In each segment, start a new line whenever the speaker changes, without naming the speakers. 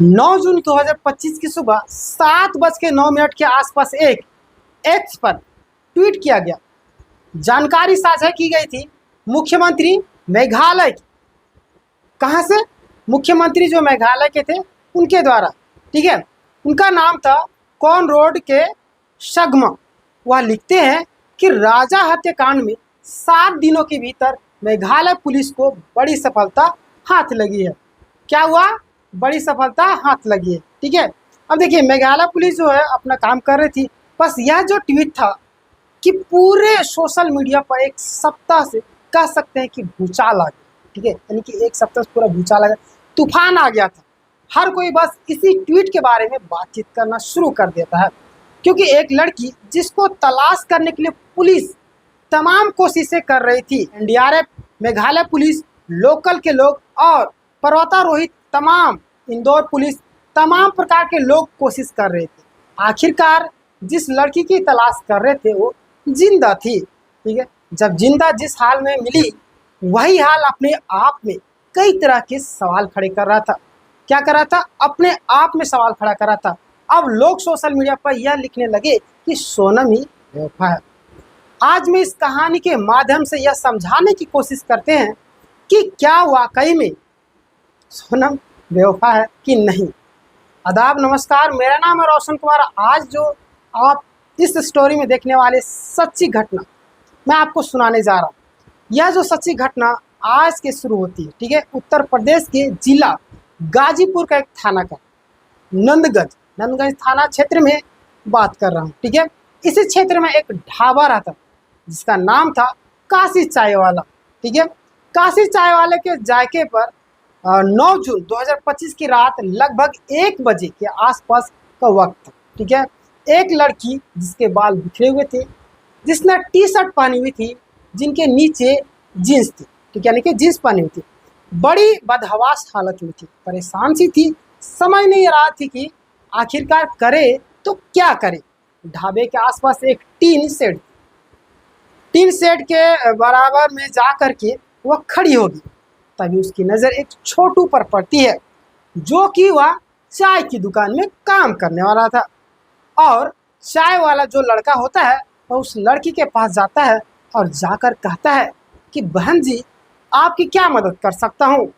9 जून 2025 की सुबह 7:09 के आसपास एक एक्स पर ट्वीट किया गया। जानकारी साझा की गई थी मुख्यमंत्री मेघालय की। कहाँ से? मुख्यमंत्री जो मेघालय के थे उनके द्वारा, ठीक है। उनका नाम था कॉनरोड के शग्मा। वह लिखते हैं कि राजा हत्याकांड में 7 दिनों के भीतर मेघालय पुलिस को बड़ी सफलता हाथ लगी है। क्या हुआ? बड़ी सफलता हाथ लगी है, ठीक है। अब देखिए, मेघालय पुलिस जो है अपना काम कर रही थी। बस यह जो ट्वीट था कि पूरे सोशल मीडिया पर एक सप्ताह से कह सकते हैं कि भूचाल आ गया, ठीक है। यानी कि एक सप्ताह से पूरा भूचाल आ गया, तूफान आ गया था। हर कोई बस इसी ट्वीट के बारे में बातचीत करना शुरू कर देता है, क्योंकि एक लड़की जिसको तलाश करने के लिए पुलिस तमाम कोशिशें कर रही थी। एनडीआरएफ, मेघालय पुलिस, लोकल के लोग और पर्वतारोही तमाम, इंदौर पुलिस, तमाम प्रकार के लोग कोशिश कर रहे थे। आखिरकार जिस लड़की की तलाश कर रहे थे वो जिंदा थी, ठीक है। जब जिंदा जिस हाल में मिली, वही हाल अपने आप में कई तरह के सवाल खड़े कर रहा था। क्या कर रहा था? अपने आप में सवाल खड़ा कर रहा था। अब लोग सोशल मीडिया पर यह लिखने लगे कि सोनम ही बेवफा है। आज मैं इस कहानी के माध्यम से यह समझाने की कोशिश करते हैं कि क्या वाकई में सोनम बेवफा है कि नहीं। आदाब, नमस्कार, मेरा नाम है रोशन कुमार। आज जो आप इस स्टोरी में देखने वाले सच्ची घटना मैं आपको सुनाने जा रहा हूँ, यह जो सच्ची घटना आज के शुरू होती है, ठीक है। उत्तर प्रदेश के जिला गाजीपुर का एक थाना का नंदगंज थाना क्षेत्र में बात कर रहा हूँ, ठीक है। इसी क्षेत्र में एक ढाबा रहता जिसका नाम था काशी चाय वाला, ठीक है। काशी चाय वाले के जायके पर 9 जून 2025 की रात लगभग 1 बजे के आसपास का वक्त था, ठीक है। एक लड़की जिसके बाल बिखरे हुए थे, जिसने टी शर्ट पहनी हुई थी, जिनके नीचे जीन्स थी, ठीक है, यानी कि जीन्स पहनी हुई थी, बड़ी बदहवास हालत में थी, परेशान सी थी, समझ नहीं आ रहा थी कि आखिरकार करे तो क्या करे। ढाबे के आसपास एक टीन शेड के बराबर में जा कर के वह खड़ी होगी। तभी उसकी नज़र एक छोटू पर पड़ती है, जो कि वह चाय की दुकान में काम करने वाला था। और चाय वाला जो लड़का होता है वह उस लड़की के पास जाता है और जाकर कहता है कि बहन जी, आपकी क्या मदद कर सकता हूँ?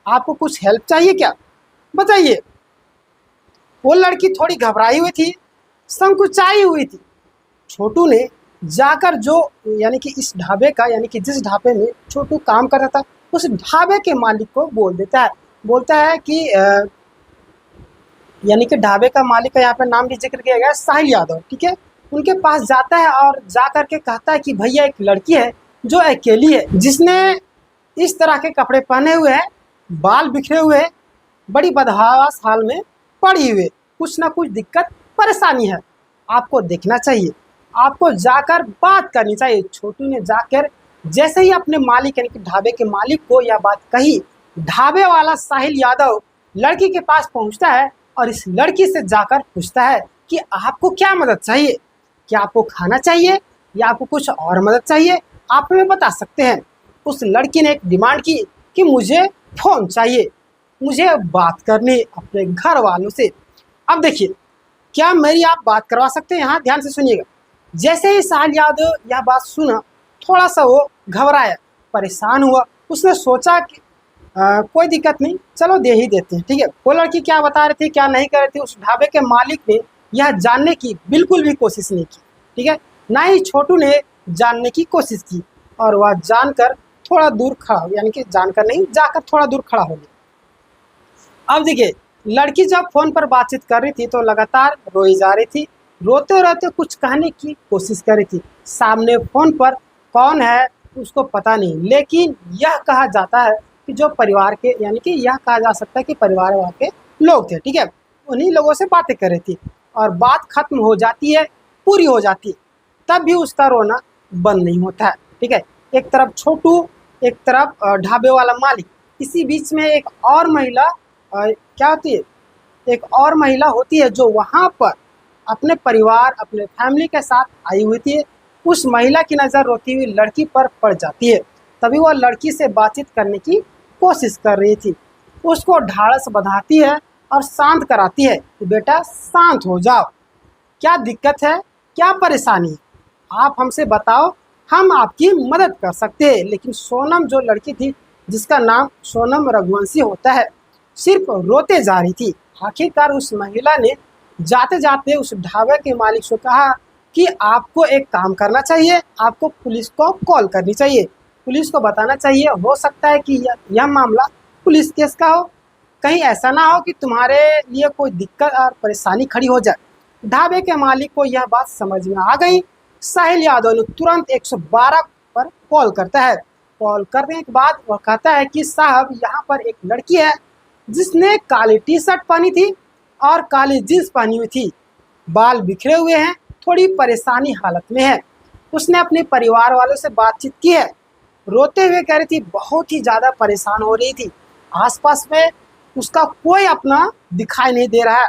आपको कुछ हेल्प चाहिए क्या? बताइए। वो लड़की थोड़ी घबराई हुई थी, संकुचाई हुई थी। छोटू ने जाकर जो, यानी कि इस ढाबे का, यानी कि जिस ढाबे में छोटू काम कर रहा था, उस ढाबे के मालिक को बोलता है कि यानी कि ढाबे का मालिक का यहाँ पे नाम भी जिक्र किया गया, साहिल यादव, ठीक है। उनके पास जाता है और जा कर के कहता है कि भैया, एक लड़की है जो अकेली है, जिसने इस तरह के कपड़े पहने हुए हैं, बाल बिखरे हुए, बड़ी बदहवास हाल में पड़ी हुई, कुछ ना कुछ दिक्कत परेशानी है, आपको देखना चाहिए, आपको जाकर बात करनी चाहिए। छोटू ने जाकर जैसे ही अपने मालिक, यानी कि ढाबे के मालिक को यह बात कही, ढाबे वाला साहिल यादव लड़की के पास पहुंचता है और इस लड़की से जाकर पूछता है कि आपको क्या मदद चाहिए? क्या आपको खाना चाहिए या आपको कुछ और मदद चाहिए? आप हमें बता सकते हैं। उस लड़की ने एक डिमांड की कि मुझे फ़ोन चाहिए, मुझे बात करनी अपने घर वालों से। अब देखिए, क्या मेरी आप बात करवा सकते हैं? यहाँ ध्यान से सुनिएगा। जैसे ही साहिल यादव यह बात सुना, थोड़ा सा वो घबराया, परेशान हुआ। उसने सोचा कि कोई दिक्कत नहीं, चलो दे ही देते हैं, ठीक है। वो लड़की क्या बता रही थी, क्या नहीं कर रही थी, उस ढाबे के मालिक ने यह जानने की बिल्कुल भी कोशिश नहीं की, ठीक है। ना ही छोटू ने जानने की कोशिश की, और वह जानकर थोड़ा दूर खड़ा, यानी कि जानकर नहीं, जाकर थोड़ा दूर खड़ा हो गया। अब देखिए, लड़की जब फ़ोन पर बातचीत कर रही थी तो लगातार रोई जा रही थी, रोते रोते कुछ कहने की कोशिश कर रही थी। सामने फ़ोन पर कौन है उसको पता नहीं, लेकिन यह कहा जाता है कि जो परिवार के, यानी कि यह कहा जा सकता है कि परिवार वहाँ के लोग थे, ठीक है। उन्हीं लोगों से बातें कर रही थी और बात खत्म हो जाती है, पूरी हो जाती है, तब भी उसका रोना बंद नहीं होता है, ठीक है। एक तरफ छोटू, एक तरफ ढाबे वाला मालिक, इसी बीच में एक और महिला क्या होती है, एक और महिला होती है जो वहाँ पर अपने परिवार, अपने फैमिली के साथ आई हुई थी। उस महिला की नज़र रोती हुई लड़की पर पड़ जाती है। तभी वह लड़की से बातचीत करने की कोशिश कर रही थी, उसको ढाढ़स बंधाती है और शांत कराती है कि बेटा शांत हो जाओ, क्या दिक्कत है, क्या परेशानी है, आप हमसे बताओ, हम आपकी मदद कर सकते हैं। लेकिन सोनम जो लड़की थी, जिसका नाम सोनम रघुवंशी होता है, सिर्फ रोते जा रही थी। आखिरकार उस महिला ने जाते जाते उस ढाबे के मालिक से कहा कि आपको एक काम करना चाहिए, आपको पुलिस को कॉल करनी चाहिए, पुलिस को बताना चाहिए, हो सकता है कि यह मामला पुलिस केस का हो, कहीं ऐसा ना हो कि तुम्हारे लिए कोई दिक्कत और परेशानी खड़ी हो जाए। ढाबे के मालिक को यह बात समझ में आ गई। साहिल यादव ने तुरंत 112 पर कॉल करता है। कॉल करने के बाद वह कहता है कि साहब, यहाँ पर एक लड़की है जिसने काली टी शर्ट पहनी थी और काली जींस पहनी हुई थी, बाल बिखरे हुए हैं, थोड़ी परेशानी हालत में है। उसने अपने परिवार वालों से बातचीत की है, रोते हुए कह रही थी, बहुत ही ज़्यादा परेशान हो रही थी, आसपास में उसका कोई अपना दिखाई नहीं दे रहा है,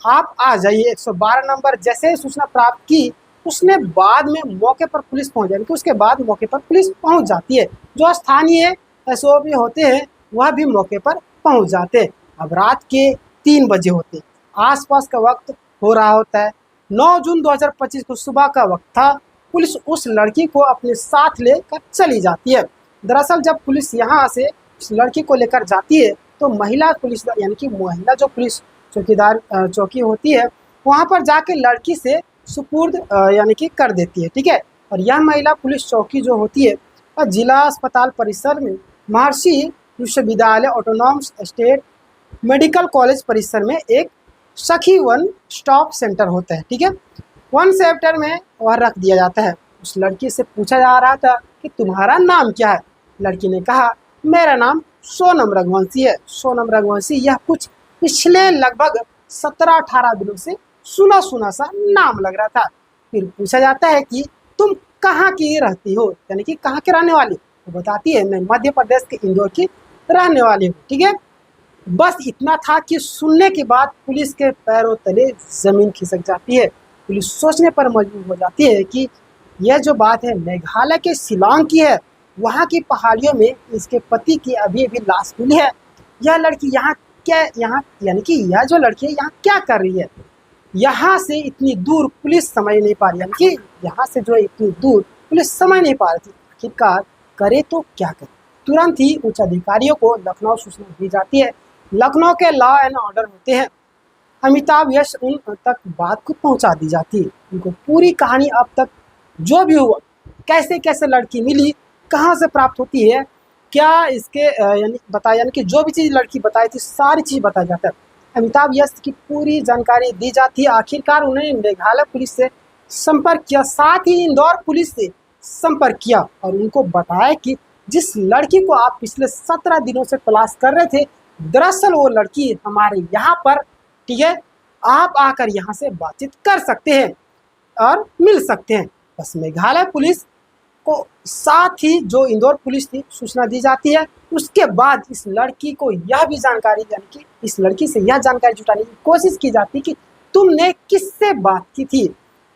आप आ जाइए। 112 नंबर जैसे ही सूचना प्राप्त की, उसने बाद में मौके पर पुलिस पहुंच जाए, उसके बाद मौके पर पुलिस पहुंच जाती है। जो स्थानीय एसओबी होते हैं वह भी मौके पर पहुंच जाते हैं। अब रात के 3 बजे होते, आसपास का वक्त हो रहा होता है। 9 जून 2025 को सुबह का वक्त था। पुलिस उस लड़की को अपने साथ लेकर चली जाती है। दरअसल जब पुलिस यहाँ से उस लड़की को लेकर जाती है तो महिला पुलिस यानी कि महिला जो पुलिस चौकीदार चौकी होती है, वहाँ पर जाके लड़की से सुपुर्द यानी कि कर देती है, ठीक है। और यह महिला पुलिस चौकी जो होती है वह जिला अस्पताल परिसर में महर्षि विश्वविद्यालय ऑटोनॉमस स्टेट मेडिकल कॉलेज परिसर में एक सखी वन स्टॉप सेंटर होता है, ठीक है। वन सेंटर में वह रख दिया जाता है। उस लड़की से पूछा जा रहा था कि तुम्हारा नाम क्या है। लड़की ने कहा, मेरा नाम सोनम रघुवंशी है। सोनम रघुवंशी, यह कुछ पिछले लगभग 17-18 दिनों से सुना सुना सा नाम लग रहा था। फिर पूछा जाता है कि तुम कहाँ की रहती हो, यानी कि कहाँ के रहने वाली। वो बताती है, मैं मध्य प्रदेश के इंदौर की रहने वाली हूँ, ठीक है। बस इतना था कि सुनने के बाद पुलिस के पैरों तले जमीन खिसक जाती है। पुलिस सोचने पर मजबूर हो जाती है कि यह जो बात है मेघालय के शिलांग की है। वहाँ की पहाड़ियों में इसके पति की अभी अभी लाश मिली है। यह लड़की यहाँ यानी कि यह जो लड़की है यहाँ क्या कर रही है, यहाँ से इतनी दूर पुलिस समझ नहीं पा रही, यानी कि यहाँ से जो है इतनी दूर पुलिस समझ नहीं पा रही थी। आखिरकार करे तो क्या करे। तुरंत ही उच्च अधिकारियों को लखनऊ सूचना दी जाती है। लखनऊ के लॉ एंड ऑर्डर होते हैं, अमिताभ यश उन तक बात को पहुंचा दी जाती है। उनको पूरी कहानी अब तक जो भी हुआ, कैसे कैसे लड़की मिली, कहाँ से प्राप्त होती है, क्या इसके यानी कि जो भी चीज़ लड़की बताई थी सारी चीज़ बताया जाता है। अमिताभ यश की पूरी जानकारी दी जाती है। आखिरकार उन्होंने मेघालय पुलिस से संपर्क किया, साथ ही इंदौर पुलिस से संपर्क किया और उनको बताया कि जिस लड़की को आप पिछले 17 दिनों से तलाश कर रहे थे, दरअसल वो लड़की हमारे यहाँ पर, ठीक है, आप आकर यहाँ से बातचीत कर सकते हैं और मिल सकते हैं। बस मेघालय पुलिस को साथ ही जो इंदौर पुलिस थी सूचना दी जाती है। उसके बाद इस लड़की को यह भी जानकारी, यानी कि इस लड़की से यह जानकारी जुटाने की कोशिश की जाती कि तुमने किससे बात की थी।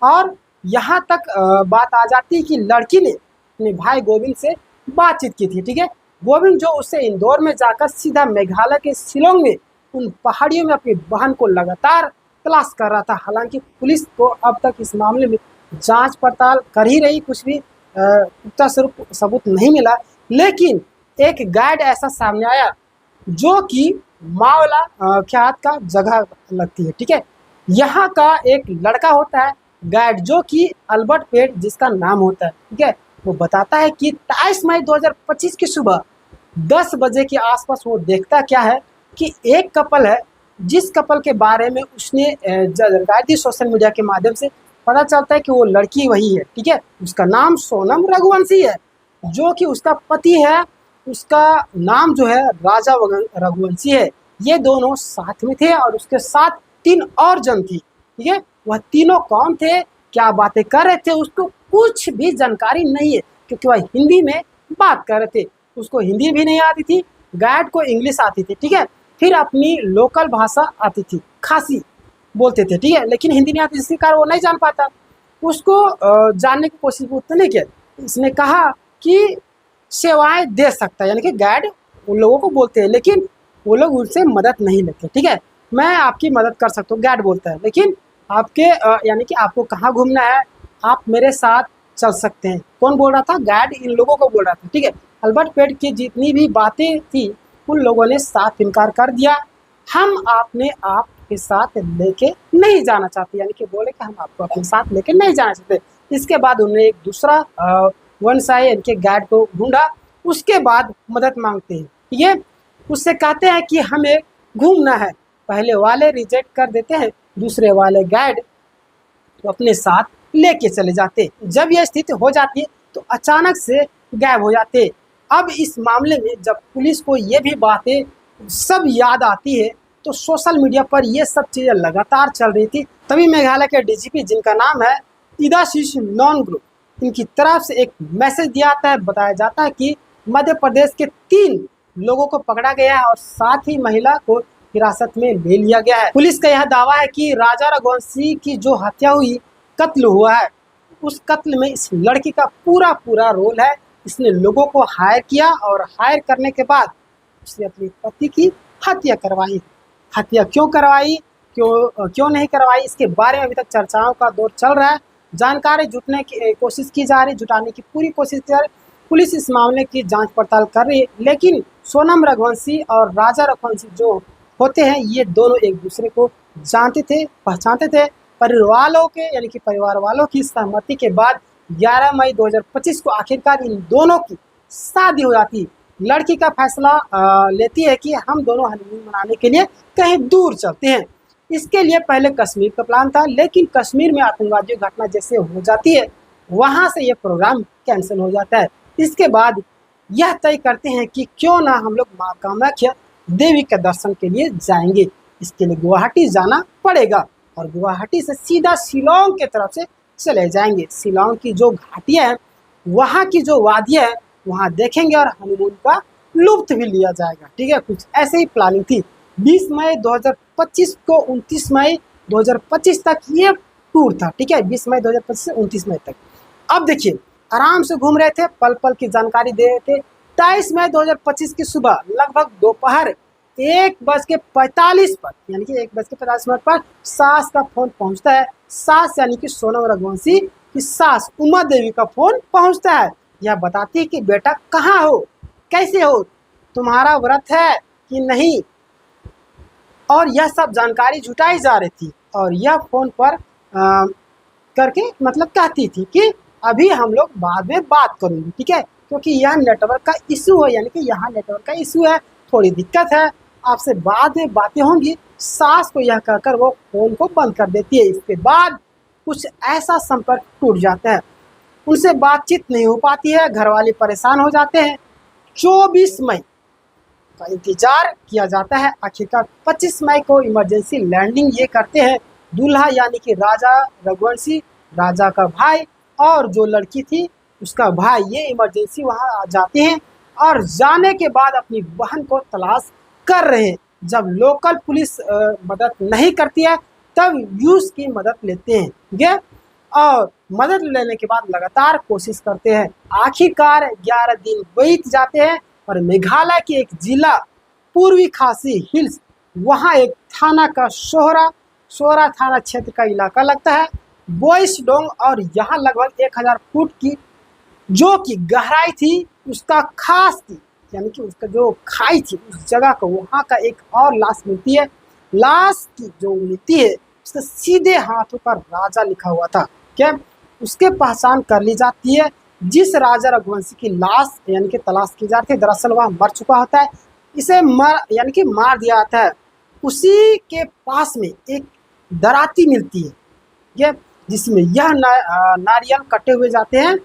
और यहाँ तक बात आ जाती कि लड़की ने अपने भाई गोविंद से बातचीत की थी, ठीक है। गोविंद जो उससे इंदौर में जाकर सीधा मेघालय के शिलोंग में उन पहाड़ियों में अपनी बहन को लगातार तलाश कर रहा था। हालांकि पुलिस को अब तक इस मामले में जांच पड़ताल कर ही रही, कुछ भी पुख्ता सबूत नहीं मिला। लेकिन एक गाइड ऐसा सामने आया जो कि मावला ख्यात का जगह लगती है, ठीक है। यहाँ का एक लड़का होता है गाइड, जो कि अल्बर्ट पेट जिसका नाम होता है, ठीक है। वो बताता है कि 23 मई 2025 की सुबह 10 बजे के आसपास वो देखता क्या है कि एक कपल है, जिस कपल के बारे में उसने जानकारी दी सोशल मीडिया के माध्यम से, पता चलता है कि वो लड़की वही है, ठीक है। उसका नाम सोनम रघुवंशी है, जो कि उसका पति है, उसका नाम जो है राजा रघुवंशी है। ये दोनों साथ में थे और उसके साथ 3 और जन थी, ठीक है। वह तीनों कौन थे, क्या बातें कर रहे थे, उसको कुछ भी जानकारी नहीं है, क्योंकि वह हिंदी में बात कर रहे थे। उसको हिंदी भी नहीं आती थी, गाइड को इंग्लिश आती थी, ठीक है। फिर अपनी लोकल भाषा आती थी, खासी बोलते थे, ठीक है, लेकिन हिंदी नहीं आती, जिसके कारण वो नहीं जान पाता। उसको जानने की कोशिश उसने नहीं किया। उसने कहा कि सेवाएं दे सकता है, यानी कि गाइड उन लोगों को बोलते हैं, लेकिन वो लोग उनसे मदद नहीं लेते, ठीक है। मैं आपकी मदद कर सकता हूँ, गाइड बोलता है। लेकिन आपके यानी कि आपको कहाँ घूमना है, आप मेरे साथ चल सकते हैं। कौन बोल रहा था? गाइड इन लोगों को बोल रहा था, ठीक है। अल्बर्ट पेट की जितनी भी बातें थी उन लोगों ने साफ इनकार कर दिया। हम आपने आपके साथ लेके नहीं जाना चाहते, यानी कि बोले कि हम आपको अपने साथ लेके नहीं जाना चाहते। इसके बाद उन्होंने एक दूसरा वंशाई इनके गाइड को ढूंढा। उसके बाद मदद मांगते हैं, ये उससे कहते हैं कि हमें घूमना है। पहले वाले रिजेक्ट कर देते हैं, दूसरे वाले गाइड तो अपने साथ लेके चले जाते। जब यह स्थिति हो जाती है तो अचानक से गायब हो जाते। अब इस मामले में जब पुलिस को ये भी बातें सब याद आती है तो सोशल मीडिया पर ये सब चीज़ें लगातार चल रही थी। तभी मेघालय के डीजीपी, जिनका नाम है इदाशीष नोनग्रुप, इनकी तरफ से एक मैसेज दिया आता है। बताया जाता है कि मध्य प्रदेश के 3 लोगों को पकड़ा गया है और साथ ही महिला को हिरासत में ले लिया गया है। पुलिस का यह दावा है कि राजा रघुवंशी की जो हत्या हुई, कत्ल हुआ है, उस कत्ल में इस लड़की का पूरा रोल है। इसने लोगों को हायर किया और हायर करने के बाद उसने अपने पति की हत्या करवाई। हत्या क्यों करवाई, क्यों नहीं करवाई, इसके बारे में अभी तक चर्चाओं का दौर चल रहा है। जानकारी जुटाने की कोशिश की जा रही, जुटाने की पूरी कोशिश की जा रही। पुलिस इस मामले की जांच पड़ताल कर रही है। लेकिन सोनम रघुवंशी और राजा रघुवंशी जो होते हैं, ये दोनों एक दूसरे को जानते थे, पहचानते थे। परिवार वालों की सहमति के बाद 11 मई 2025 को आखिरकार इन दोनों की शादी हो जाती। लड़की का फैसला लेती है कि हम दोनों हनीमून मनाने के लिए कहीं दूर चलते हैं। इसके लिए पहले कश्मीर का प्लान था, लेकिन कश्मीर में आतंकवादी घटना जैसे हो जाती है, वहां से ये प्रोग्राम कैंसिल हो जाता है। इसके बाद यह तय करते हैं कि क्यों ना हम लोग माँ कामाख्या देवी के दर्शन के लिए जाएंगे। इसके लिए गुवाहाटी जाना पड़ेगा और गुवाहाटी से सीधा शिलोंग के तरफ से चले जाएंगे। शिलोंग की जो घाटियाँ हैं, वहाँ की जो वादियाँ हैं, वहाँ देखेंगे और हनीमून का लुत्फ भी लिया जाएगा, ठीक है। कुछ ऐसे ही प्लानिंग थी। 20 मई 2025 को 29 मई 2025 तक ये टूर था, ठीक है। 20 मई 2025 से 29 मई तक। अब देखिए, आराम से घूम रहे थे, पल पल की जानकारी दे रहे थे। 23 मई 2025 की सुबह लगभग दोपहर 1:45 पर, यानी कि 1:45 पर सास का फोन पहुंचता है। सास यानी कि सोनम रघुवंशी की सास उमा देवी का फोन पहुंचता है। यह बताती है कि बेटा कहाँ हो, कैसे हो, तुम्हारा व्रत है कि नहीं, और यह सब जानकारी जुटाई जा रही थी। और यह फोन पर करके मतलब कहती थी कि अभी हम लोग बाद में बात करेंगे, ठीक है, क्योंकि यह नेटवर्क का इशू है, यानी कि यहाँ नेटवर्क का इशू है, थोड़ी दिक्कत है, आपसे बाद में बातें होंगी। सास को यह कहकर वो फोन को बंद कर देती है। इसके बाद कुछ ऐसा संपर्क टूट जाता है, उनसे बातचीत नहीं हो पाती है, घर वाले परेशान हो जाते हैं। 24 मई का इंतजार किया जाता है। आखिरकार 25 मई को इमरजेंसी लैंडिंग ये करते हैं। दूल्हा यानी कि राजा रघुवंशी, राजा का भाई, और जो लड़की थी उसका भाई, ये इमरजेंसी वहाँ आ जाते हैं और जाने के बाद अपनी बहन को तलाश कर रहे हैं। जब लोकल पुलिस मदद नहीं करती है तब यूएस की मदद लेते हैं, ठीक है, और मदद लेने के बाद लगातार कोशिश करते हैं। आखिरकार 11 दिन बीत जाते हैं और मेघालय के एक जिला पूर्वी खासी हिल्स, वहाँ एक थाना का सोहरा थाना क्षेत्र का इलाका लगता है, बोइस डोंग, और यहाँ लगभग 1000 फुट की जो कि गहराई थी उसका खास थी, यानी कि उसका जो खाई थी उस जगह को, वहाँ का एक और लाश मिलती है। लाश की जो मिलती है उसके सीधे हाथों पर राजा लिखा हुआ था, क्या उसके पहचान कर ली जाती है। जिस राजा रघुवंशी की लाश यानी कि तलाश की जाती है, दरअसल वह मर चुका होता है, इसे यानी कि मार दिया जाता है। उसी के पास में एक दराती मिलती है, ये जिसमें यह नारियल कटे हुए जाते हैं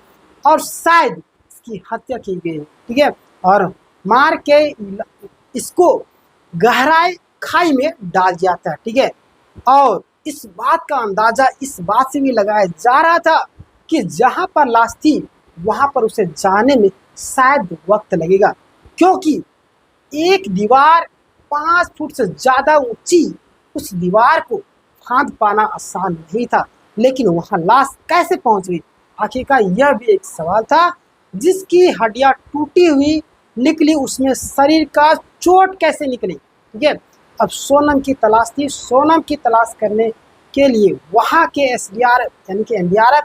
और शायद इसकी हत्या की गई है, ठीक है, और मार के इसको गहराई खाई में डाल दिया जाता है, ठीक है। और इस बात का अंदाजा इस बात से भी लगाया जा रहा था कि जहां पर लाश थी वहां पर उसे जाने में शायद वक्त लगेगा, क्योंकि एक दीवार 5 फुट से ज़्यादा ऊंची, उस दीवार को फांद पाना आसान नहीं था। लेकिन वहां लाश कैसे पहुंच गई, आखिरकार यह भी एक सवाल था। जिसकी हड्डियां टूटी हुई निकली, उसमें शरीर का चोट कैसे निकली, ठीक है, अब सोनम की तलाश थी। सोनम की तलाश करने के लिए वहाँ के एसडीआरएफ यानी कि एनडीआरएफ,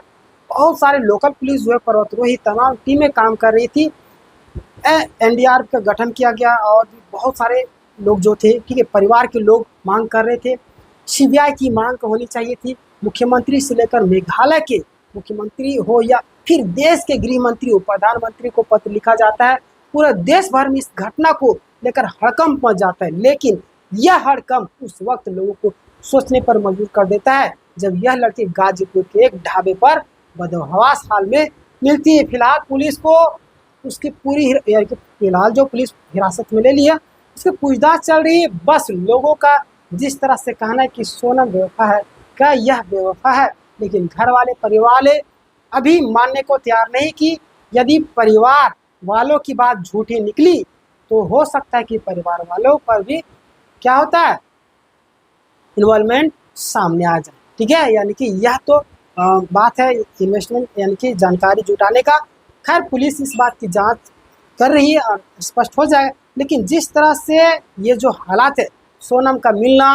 बहुत सारे लोकल पुलिस जो है पर्वतारोही तमाम टीमें काम कर रही थी। एनडीआरएफ का गठन किया गया और भी बहुत सारे लोग जो थे, ठीक है, परिवार के लोग मांग कर रहे थे। सीबीआई की मांग होनी चाहिए थी। मुख्यमंत्री से लेकर मेघालय के मुख्यमंत्री हो या फिर देश के गृह मंत्री हो, प्रधानमंत्री को पत्र लिखा जाता है। पूरे देश भर में इस घटना को लेकर हड़कंप मच जाता है। लेकिन यह हड़कंप उस वक्त लोगों को सोचने पर मजबूर कर देता है जब यह लड़की गाजीपुर के एक ढाबे पर बदहवास हाल में मिलती है। फिलहाल पुलिस को उसकी फिलहाल जो पुलिस हिरासत में ले लिया, उसकी पूछताछ चल रही है। बस लोगों का जिस तरह से कहना है कि सोनम बेवफा है, क्या यह बेवफा है? लेकिन घर वाले, परिवार वाले अभी मानने को तैयार नहीं कि यदि परिवार वालों की बात झूठी निकली तो हो सकता है कि परिवार वालों पर भी क्या होता है, इन्वॉल्वमेंट सामने आ जाए। ठीक है, यानी कि यह तो बात है इन्वेस्टमेंट यानी कि जानकारी जुटाने का। खैर पुलिस इस बात की जांच कर रही है और स्पष्ट हो जाएगा। लेकिन जिस तरह से ये जो हालात है, सोनम का मिलना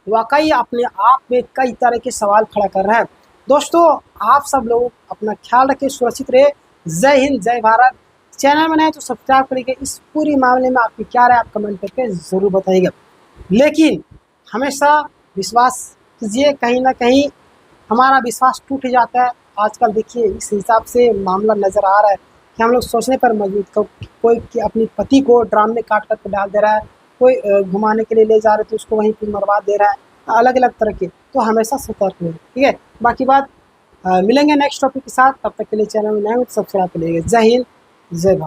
वाकई अपने आप में कई तरह के सवाल खड़ा कर रहा है। दोस्तों आप सब लोग अपना ख्याल रखें, सुरक्षित रहे। जय हिंद, जय भारत। चैनल में नए तो सब्सक्राइब करिएगा। इस पूरी मामले में आपकी क्या राय, आप कमेंट करके ज़रूर बताइएगा। लेकिन हमेशा विश्वास कीजिए, कहीं ना कहीं हमारा विश्वास टूट जाता है। आजकल देखिए इस हिसाब से मामला नज़र आ रहा है कि हम लोग सोचने पर मजबूर, कोई कि अपनी पति को ड्राम में काट कर डाल दे रहा है, कोई घुमाने के लिए ले जा रहे तो उसको वहीं पर मरवा दे रहा है, अलग अलग तरह के। तो हमेशा सतर्क रहें, ठीक है। बाकी बात मिलेंगे नेक्स्ट टॉपिक के साथ, तब तक के लिए चैनल में नए हो तो सब्सक्राइब करिएगा। जय हिंद, जय भारत।